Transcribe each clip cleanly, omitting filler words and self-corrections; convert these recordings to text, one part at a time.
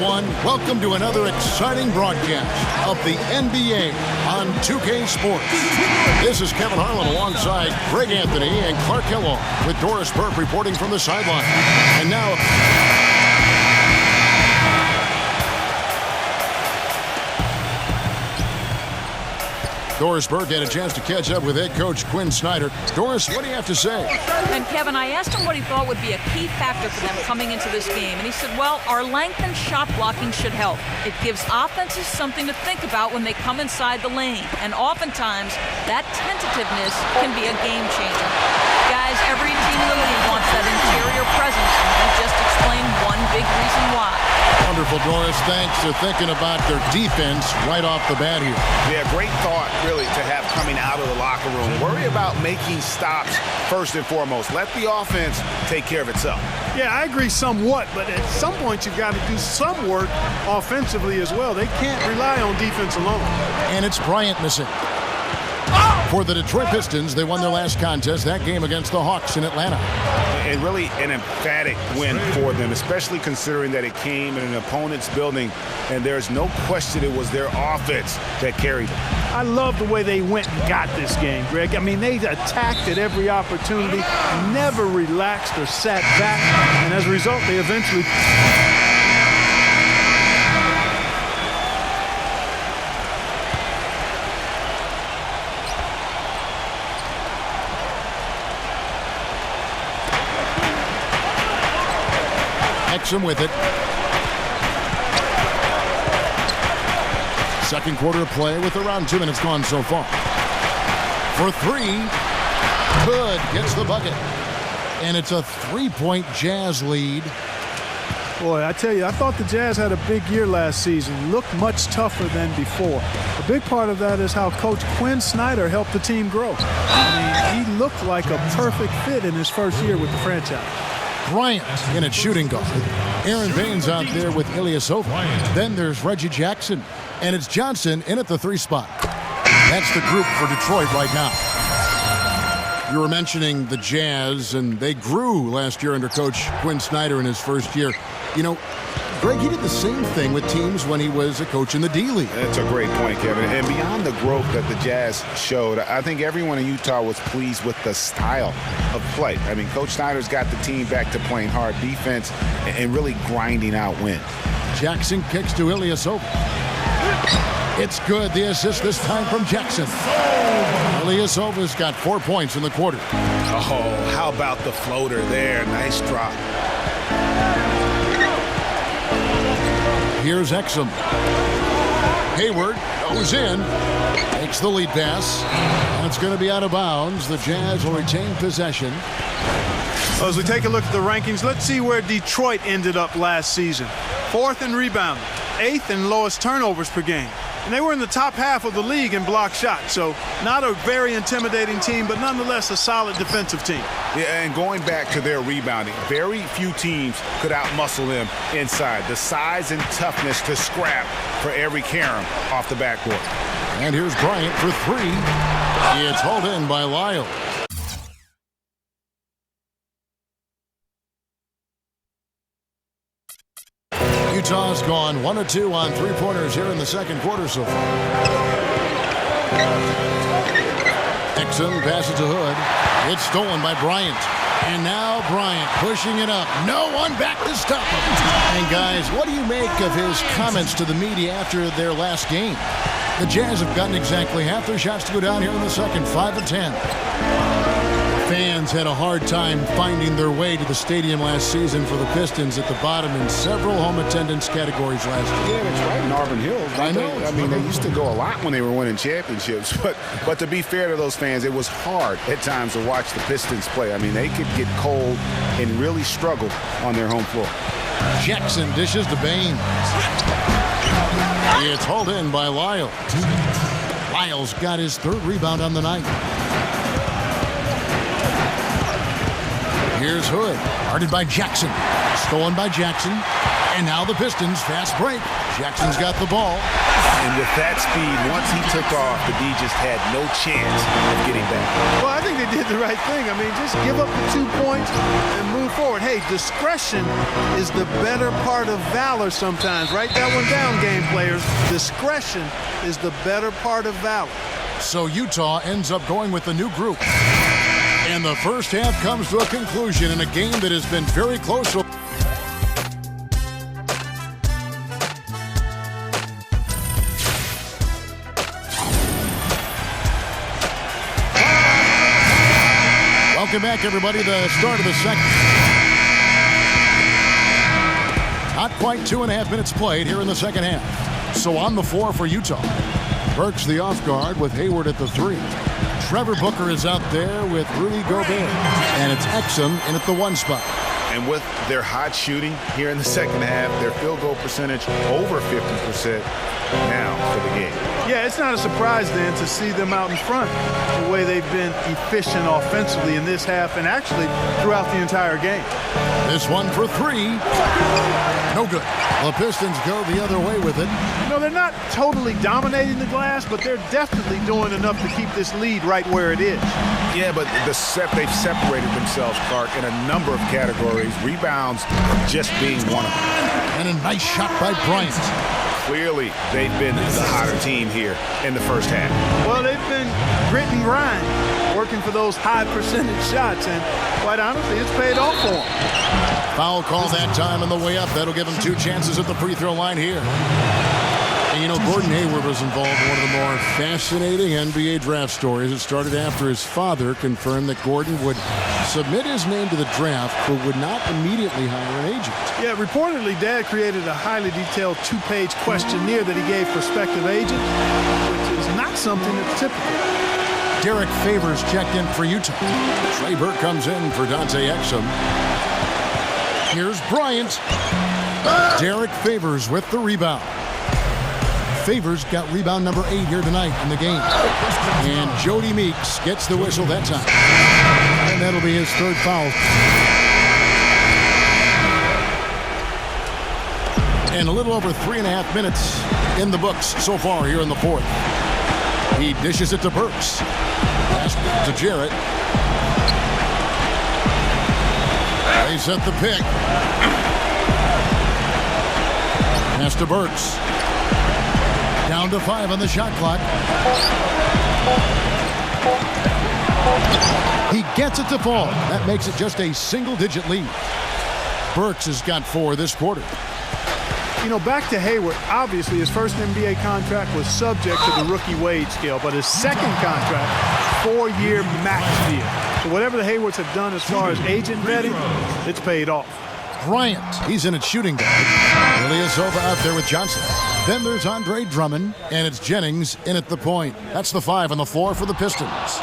everyone. Welcome to another exciting broadcast of the NBA on 2K Sports. This is Kevin Harlan alongside Greg Anthony and Clark Kellogg with Doris Burke reporting from the sideline. And now... Doris Burke had a chance to catch up with head coach Quinn Snyder. Doris, what do you have to say? And Kevin, I asked him what he thought would be a key factor for them coming into this game. And he said, well, our length and shot blocking should help. It gives offenses something to think about when they come inside the lane. And oftentimes, that tentativeness can be a game changer. Guys, every team in the league wants that interior presence. And he just explained one big reason why. Wonderful, Doris. Thanks for thinking about their defense right off the bat here. Yeah, great thought, really, to have coming out of the locker room. Worry about making stops first and foremost. Let the offense take care of itself. Yeah, I agree somewhat, but at some point you've got to do some work offensively as well. They can't rely on defense alone. And it's Bryant missing. For the Detroit Pistons, they won their last contest, that game against the Hawks in Atlanta. And really an emphatic win for them, especially considering that it came in an opponent's building, and there's no question it was their offense that carried them. I love the way they went and got this game, Greg. I mean, they attacked at every opportunity, never relaxed or sat back, and as a result, they eventually... Exum with it. Second quarter of play with around 2 minutes gone so far. For three, Hood gets the bucket. And it's a three-point Jazz lead. Boy, I tell you, I thought the Jazz had a big year last season. Looked much tougher than before. A big part of that is how Coach Quinn Snyder helped the team grow. I mean, he looked like a perfect fit in his first year with the franchise. Bryant in at shooting guard. Aaron Baines out there with Ilyasova. Then there's Reggie Jackson. And it's Johnson in at the three spot. That's the group for Detroit right now. You were mentioning the Jazz, and they grew last year under Coach Quinn Snyder in his first year. You know, Greg, he did the same thing with teams when he was a coach in the D-League. That's a great point, Kevin. And beyond the growth that the Jazz showed, I think everyone in Utah was pleased with the style of play. I mean, Coach Snyder's got the team back to playing hard defense and really grinding out wins. Jackson kicks to Ilyasova. It's good. The assist this time from Jackson. Ilyasova's got 4 points in the quarter. Oh, how about the floater there? Nice drop. Here's Exum. Hayward goes in, takes the lead pass. That's going to be out of bounds. The Jazz will retain possession. Well, as we take a look at the rankings, let's see where Detroit ended up last season. 4th in rebounding, 8th in lowest turnovers per game. And they were in the top half of the league in block shots. So not a very intimidating team, but nonetheless a solid defensive team. Yeah, and going back to their rebounding, very few teams could outmuscle them inside. The size and toughness to scrap for every carom off the backcourt. And here's Bryant for three. It's hauled in by Lyle. Utah's gone 1 of 2 on three-pointers here in the second quarter so far. Exum passes to Hood. It's stolen by Bryant. And now Bryant pushing it up. No one back to stop him. And guys, what do you make of his comments to the media after their last game? The Jazz have gotten exactly half their shots to go down here in the second, 5 of 10. Fans had a hard time finding their way to the stadium last season for the Pistons at the bottom in several home attendance categories last year. Yeah, that's right, in Auburn Hills. I know. I mean, they used to go a lot when they were winning championships. But to be fair to those fans, it was hard at times to watch the Pistons play. I mean, they could get cold and really struggle on their home floor. Jackson dishes to Baines. It's hauled in by Lyle. Lyle's got his 3rd rebound on the night. Here's Hood, guarded by Jackson. Stolen by Jackson. And now the Pistons fast break. Jackson's got the ball. And with that speed, once he took off, the D just had no chance of getting back. Well, I think they did the right thing. I mean, just give up the 2 points and move forward. Hey, discretion is the better part of valor sometimes. Write that one down, game players. Discretion is the better part of valor. So Utah ends up going with the new group. And the first half comes to a conclusion in a game that has been very close. Welcome back, everybody. The start of the second. Not quite 2.5 minutes played here in the second half. So on the floor for Utah. Burks the off guard with Hayward at the 3. Trevor Booker is out there with Rudy Gobert. And it's Exum in at the 1 spot. And with their hot shooting here in the second half, their field goal percentage over 50% now for the game. Yeah, it's not a surprise then to see them out in front the way they've been efficient offensively in this half and actually throughout the entire game. This one for 3. No good. The Pistons go the other way with it. You know, they're not totally dominating the glass, but they're definitely doing enough to keep this lead right where it is. Yeah, but they've separated themselves, Clark, in a number of categories. Rebounds just being one of them. And a nice shot by Bryant. Clearly, they've been the hotter team here in the first half. Well, they've been grit and grind, working for those high percentage shots, and quite honestly, it's paid off for them. Foul call that time on the way up. That'll give him 2 chances at the free throw line here. And you know, Gordon Hayward was involved in one of the more fascinating NBA draft stories. It started after his father confirmed that Gordon would submit his name to the draft, but would not immediately hire an agent. Yeah, reportedly, Dad created a highly detailed 2-page questionnaire that he gave prospective agents, which is not something that's typical. Derek Favors checked in for Utah. Trey Burke comes in for Dante Exum. Here's Bryant. Derek Favors with the rebound. Favors got rebound number 8 here tonight in the game. And Jody Meeks gets the whistle that time. And that'll be his 3rd foul. And a little over 3.5 minutes in the books so far here in the 4th. He dishes it to Burks. Pass to Jarrett. They set the pick. Pass to Burks. Down to 5 on the shot clock. He gets it to fall. That makes it just a single-digit lead. Burks has got 4 this quarter. You know, back to Hayward, obviously his first NBA contract was subject to the rookie wage scale, but his second contract, 4-year max deal. So whatever the Haywards have done as far as agent vetting, it's paid off. Bryant, he's in at shooting guard. Ilyasova out there with Johnson. Then there's Andre Drummond, and it's Jennings in at the point. That's the 5 on the floor for the Pistons.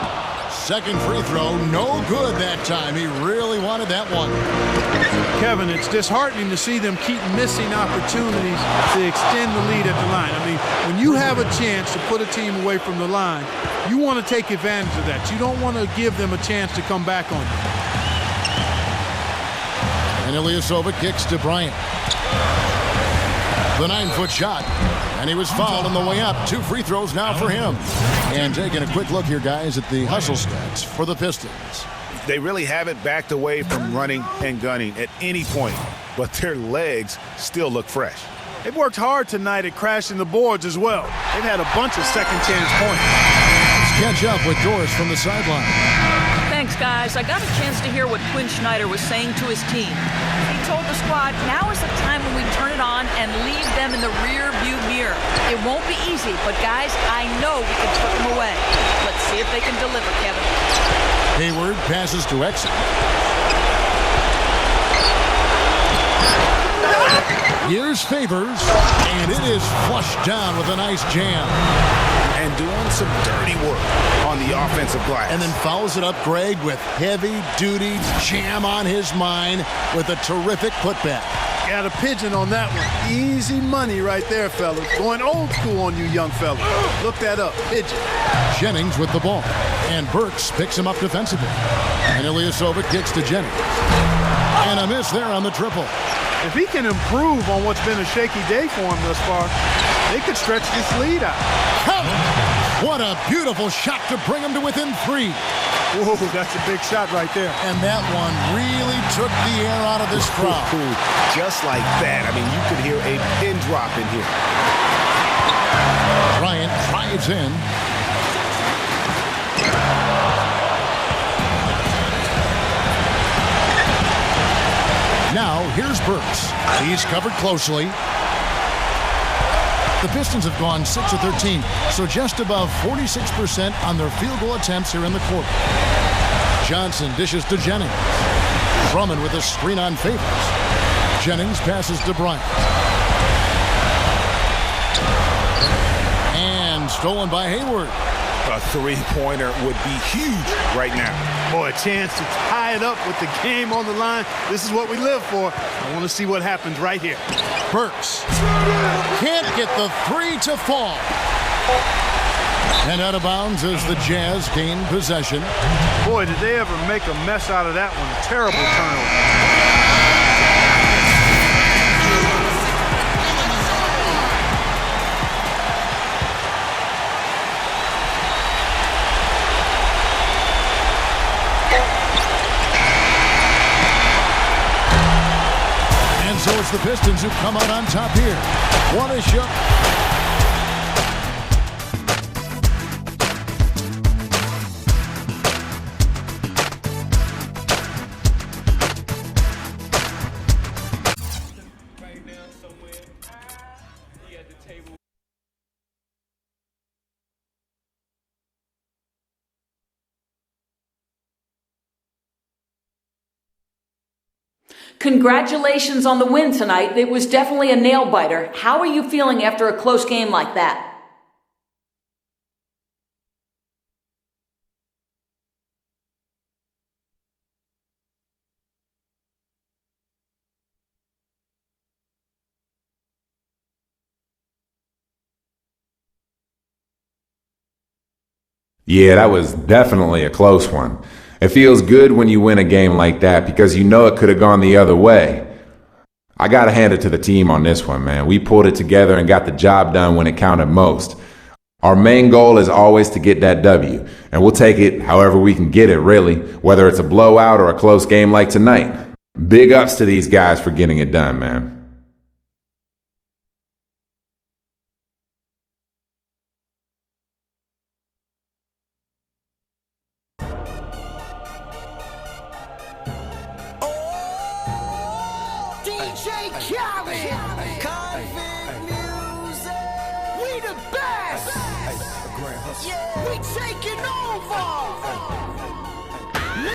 Second free throw, no good that time. He really wanted that one. Kevin, it's disheartening to see them keep missing opportunities to extend the lead at the line. I mean, when you have a chance to put a team away from the line, you want to take advantage of that. You don't want to give them a chance to come back on you. And Ilyasova kicks to Bryant. The 9-foot shot. And he was fouled on the way up. 2 free throws now for him. And taking a quick look here, guys, at the hustle stats for the Pistons. They really haven't backed away from running and gunning at any point, but their legs still look fresh. They've worked hard tonight at crashing the boards as well. They've had a bunch of second chance points. Let's catch up with Doris from the sideline. Thanks, guys. I got a chance to hear what Quinn Snyder was saying to his team. He told the squad, now is the time when we turn it on and leave them in the rear view mirror. It won't be easy, but guys, I know we can put them away. Let's see if they can deliver, Kevin. Hayward passes to Exum. Here's Favors, and it is flushed down with a nice jam. And doing some dirty work on the offensive glass. And then follows it up, Greg, with heavy-duty jam on his mind with a terrific putback. Got a pigeon on that one. Easy money right there, fellas. Going old school on you young fellas. Look that up. Pigeon. Jennings with the ball. And Burks picks him up defensively. And Ilyasova kicks to Jennings. And a miss there on the triple. If he can improve on what's been a shaky day for him thus far, they could stretch this lead out. What a beautiful shot to bring him to within 3. Whoa, that's a big shot right there. And that one really took the air out of this crowd. Just like that. I mean, you could hear a pin drop in here. Bryant drives in. Now, here's Burks. He's covered closely. The Pistons have gone 6 of 13, so just above 46% on their field goal attempts here in the quarter. Johnson dishes to Jennings. Drummond with a screen on Favors. Jennings passes to Bryant. And stolen by Hayward. A three-pointer would be huge right now. Boy, a chance to tie it up with the game on the line. This is what we live for. I want to see what happens right here. Burks can't get the 3 to fall. And out of bounds as the Jazz gain possession. Boy, did they ever make a mess out of that one. Terrible turnover. So it's the Pistons who come out on top here. What a shot. Congratulations on the win tonight. It was definitely a nail-biter. How are you feeling after a close game like that? Yeah, that was definitely a close one. It feels good when you win a game like that because you know it could have gone the other way. I gotta hand it to the team on this one, man. We pulled it together and got the job done when it counted most. Our main goal is always to get that W, and we'll take it however we can get it, really, whether it's a blowout or a close game like tonight. Big ups to these guys for getting it done, man. We taking over!